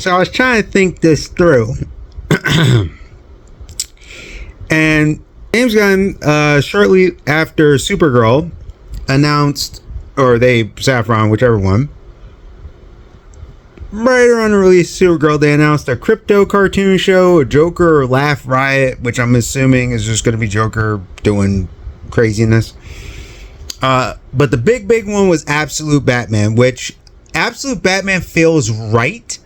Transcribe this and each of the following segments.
So I was trying to think this through. And James Gunn, shortly after Supergirl announced, or they, Saffron, whichever one, right around the release of Supergirl, they announced a crypto cartoon show, a Joker Laugh Riot, which I'm assuming is just going to be Joker doing craziness. But the big one was Absolute Batman, which Absolute Batman feels right,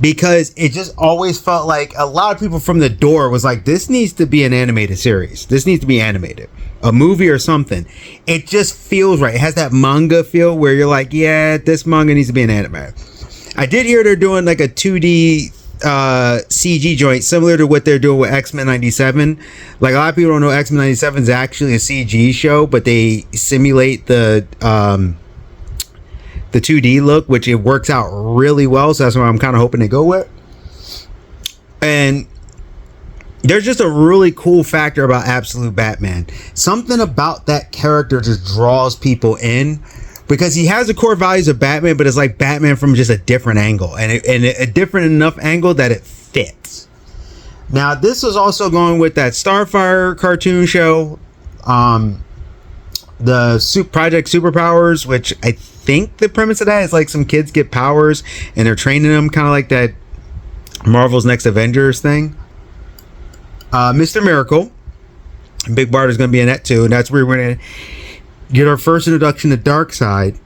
because it just always felt like a lot of people from the door was like, this needs to be an animated series. This needs to be animated. A movie or something. It just feels right. It has that manga feel where you're like, yeah, this manga needs to be an anime. I did hear they're doing like a 2D CG joint similar to what they're doing with X-Men 97. Like, a lot of people don't know X-Men 97 is actually a CG show, but they simulate the 2D look, which it works out really well. So that's what I'm kind of hoping to go with. And there's just a really cool factor about Absolute Batman. Something about that character just draws people in, because he has the core values of Batman, but it's like Batman from just a different angle, and a different enough angle that it fits. Now, this was also going with that Starfire cartoon show, the Project Superpowers, which I think the premise of that is like some kids get powers and they're training them, kind of like that Marvel's Next Avengers thing. Mr. Miracle, Big Bart is going to be in that too, and that's where we're going to get our first introduction to Darkseid.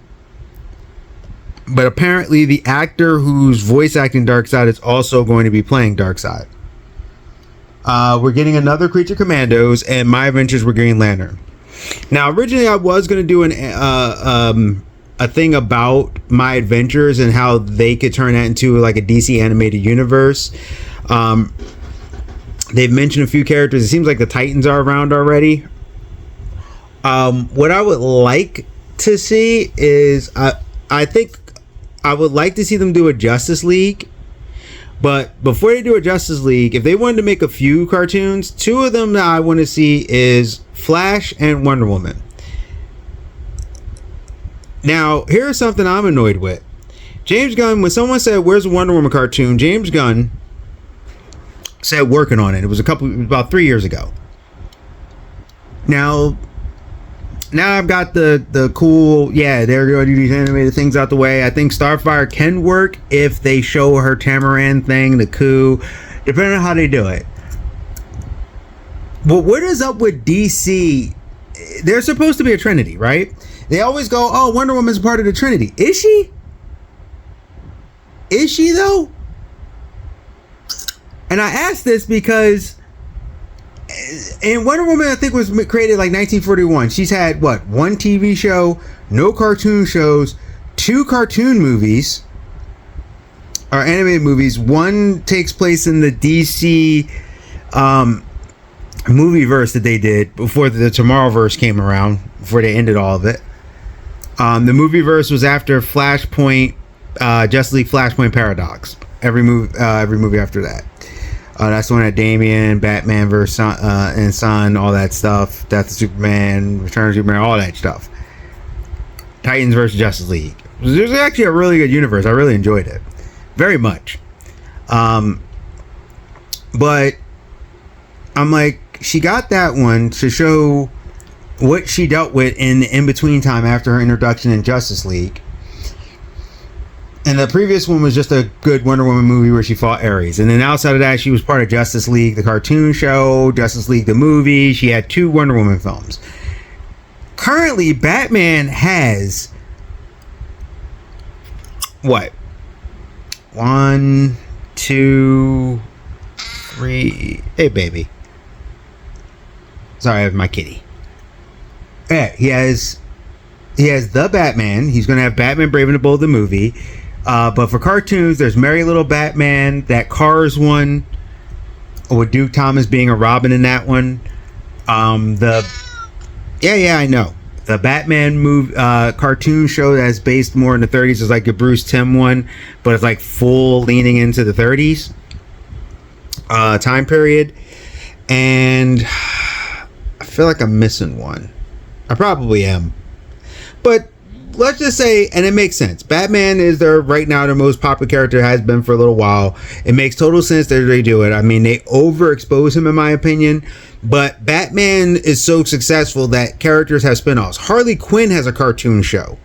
But apparently the actor who's voice acting Darkseid is also going to be playing Darkseid. We're getting another Creature Commandos, and My Adventures with Green Lantern. Now, originally I was going to do a thing about My Adventures and how they could turn that into like a DC animated universe. They've mentioned a few characters. It seems like the Titans are around already. What I would like to see is, I think I would like to see them do a Justice League. But before they do a Justice League, if they wanted to make a few cartoons, two of them that I want to see is Flash and Wonder Woman. Now, here's something I'm annoyed with. James Gunn, when someone said, "Where's the Wonder Woman cartoon?" James Gunn said working on it. It was about 3 years ago. Now I've got the cool, yeah, they're going to do these animated things out the way. I think Starfire can work if they show her Tamaran thing, the coup, depending on how they do it. But what is up with DC? They're supposed to be a Trinity, right? They always go, oh, Wonder Woman's part of the Trinity. Is she? Is she, though? And I ask this because, and Wonder Woman, I think, was created like 1941. She's had, what, one TV show, no cartoon shows, 2 cartoon movies, or animated movies. One takes place in the DC movieverse that they did before the Tomorrowverse came around, before they ended all of it. The movieverse was after Flashpoint, Justice League Flashpoint Paradox. Every movie after that. That's the one that Damian, Batman vs. and Son, all that stuff. Death of Superman, Return of Superman, all that stuff. Titans vs. Justice League. It was actually a really good universe. I really enjoyed it. Very much. But I'm like, she got that one to show what she dealt with in the in-between time after her introduction in Justice League. And the previous one was just a good Wonder Woman movie where she fought Ares. And then outside of that, she was part of Justice League, the cartoon show, Justice League, the movie. She had 2 Wonder Woman films. Currently, Batman has, what? 1, 2, 3. Hey, baby. Sorry, I have my kitty. Yeah, he has the Batman. He's going to have Batman Brave and the Bold, the movie. But for cartoons, there's Merry Little Batman, that Cars one, with Duke Thomas being a Robin in that one. I know. The Batman movie, cartoon show that's based more in the 30s is like a Bruce Timm one, but it's like full leaning into the 30s time period. And I feel like I'm missing one. I probably am. But let's just say, and it makes sense. Batman is right now their most popular character, has been for a little while. It makes total sense that they do it. I mean, they overexpose him, in my opinion. But Batman is so successful that characters have spinoffs. Harley Quinn has a cartoon show.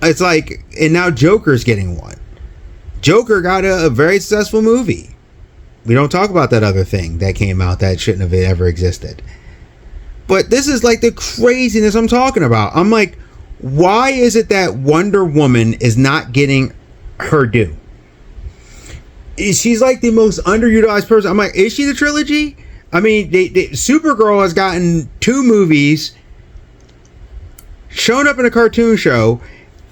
It's like, and now Joker's getting one. Joker got a very successful movie. We don't talk about that other thing that came out that shouldn't have ever existed. But this is like the craziness I'm talking about. I'm like, why is it that Wonder Woman is not getting her due? She's like the most underutilized person. I'm like, is she the trilogy? I mean, Supergirl has gotten 2 movies, shown up in a cartoon show,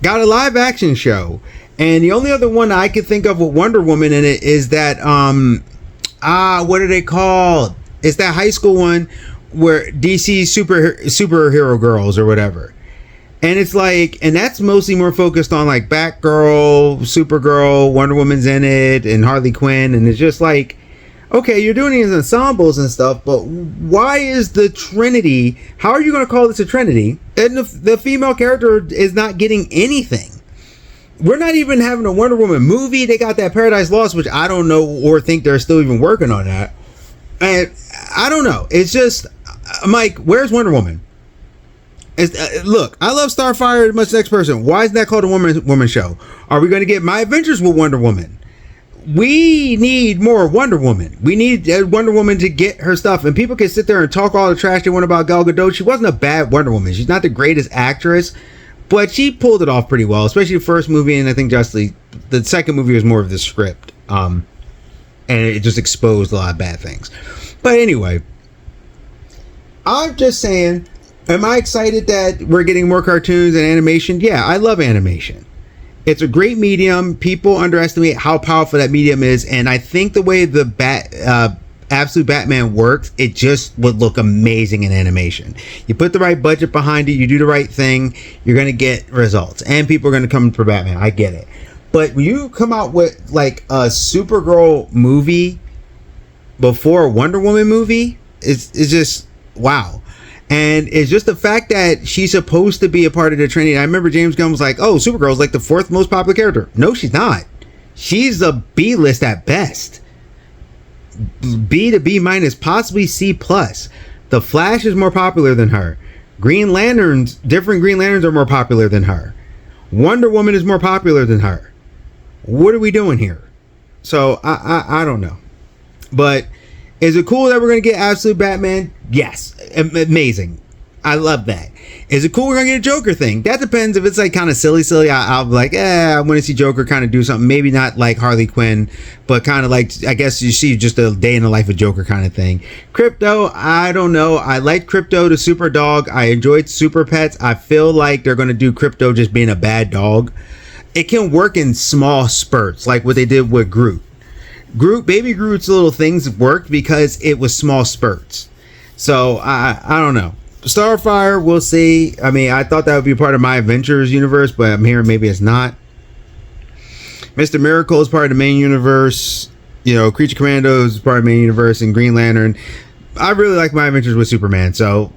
got a live action show, and the only other one I could think of with Wonder Woman in it is that what are they called? It's that high school one where DC superhero girls or whatever. And it's like, and that's mostly more focused on like Batgirl, Supergirl, Wonder Woman's in it, and Harley Quinn, and it's just like, okay, you're doing these ensembles and stuff, but why is the Trinity, how are you going to call this a Trinity? And the female character is not getting anything. We're not even having a Wonder Woman movie. They got that Paradise Lost, which I don't know or think they're still even working on that. And I don't know. It's just, I'm like, where's Wonder Woman? Look, I love Starfire as much as the next person. Why isn't that called a woman show? Are we going to get My Adventures with Wonder Woman? We need more Wonder Woman. We need Wonder Woman to get her stuff. And people can sit there and talk all the trash they want about Gal Gadot. She wasn't a bad Wonder Woman. She's not the greatest actress, but she pulled it off pretty well, especially the first movie. And I think justly, the second movie was more of the script. And it just exposed a lot of bad things. But anyway, I'm just saying, am I excited that we're getting more cartoons and animation? Yeah, I love animation. It's a great medium. People underestimate how powerful that medium is, and I think the way the Absolute Batman works, it just would look amazing in animation. You put the right budget behind it, you do the right thing, you're going to get results, and people are going to come for Batman. I get it. But when you come out with like a Supergirl movie before a Wonder Woman movie, it's just wow. And it's just the fact that she's supposed to be a part of the Trinity. I remember James Gunn was like, oh, Supergirl's like the 4th most popular character. No, she's not. She's a B list at best. B to B minus, possibly C plus. The Flash is more popular than her. Different Green Lanterns are more popular than her. Wonder Woman is more popular than her. What are we doing here? So I don't know. But is it cool that we're going to get Absolute Batman? Yes. Amazing. I love that. Is it cool we're going to get a Joker thing? That depends. If it's like kind of silly, I'll be like, I want to see Joker kind of do something. Maybe not like Harley Quinn, but kind of like, I guess you see just a day in the life of Joker kind of thing. Crypto, I don't know. I like Crypto the Super Dog. I enjoyed Super Pets. I feel like they're going to do Crypto just being a bad dog. It can work in small spurts, like what they did with Groot. Baby Groot's little things worked because it was small spurts. So I don't know. Starfire, we'll see. I mean, I thought that would be part of My Adventures universe, but I'm hearing maybe it's not. Mr. Miracle is part of the main universe. You know, Creature Commandos is part of the main universe, and Green Lantern. I really like My Adventures with Superman. So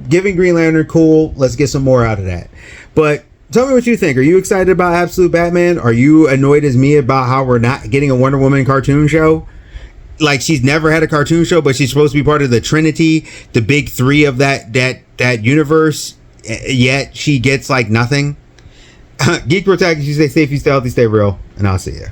giving Green Lantern, cool. Let's get some more out of that. But tell me what you think. Are you excited about Absolute Batman? Are you annoyed as me about how we're not getting a Wonder Woman cartoon show? Like, she's never had a cartoon show, but she's supposed to be part of the Trinity, the big 3 of that universe, yet she gets like nothing. Geek Protect, you stay safe, you stay healthy, stay real, and I'll see you.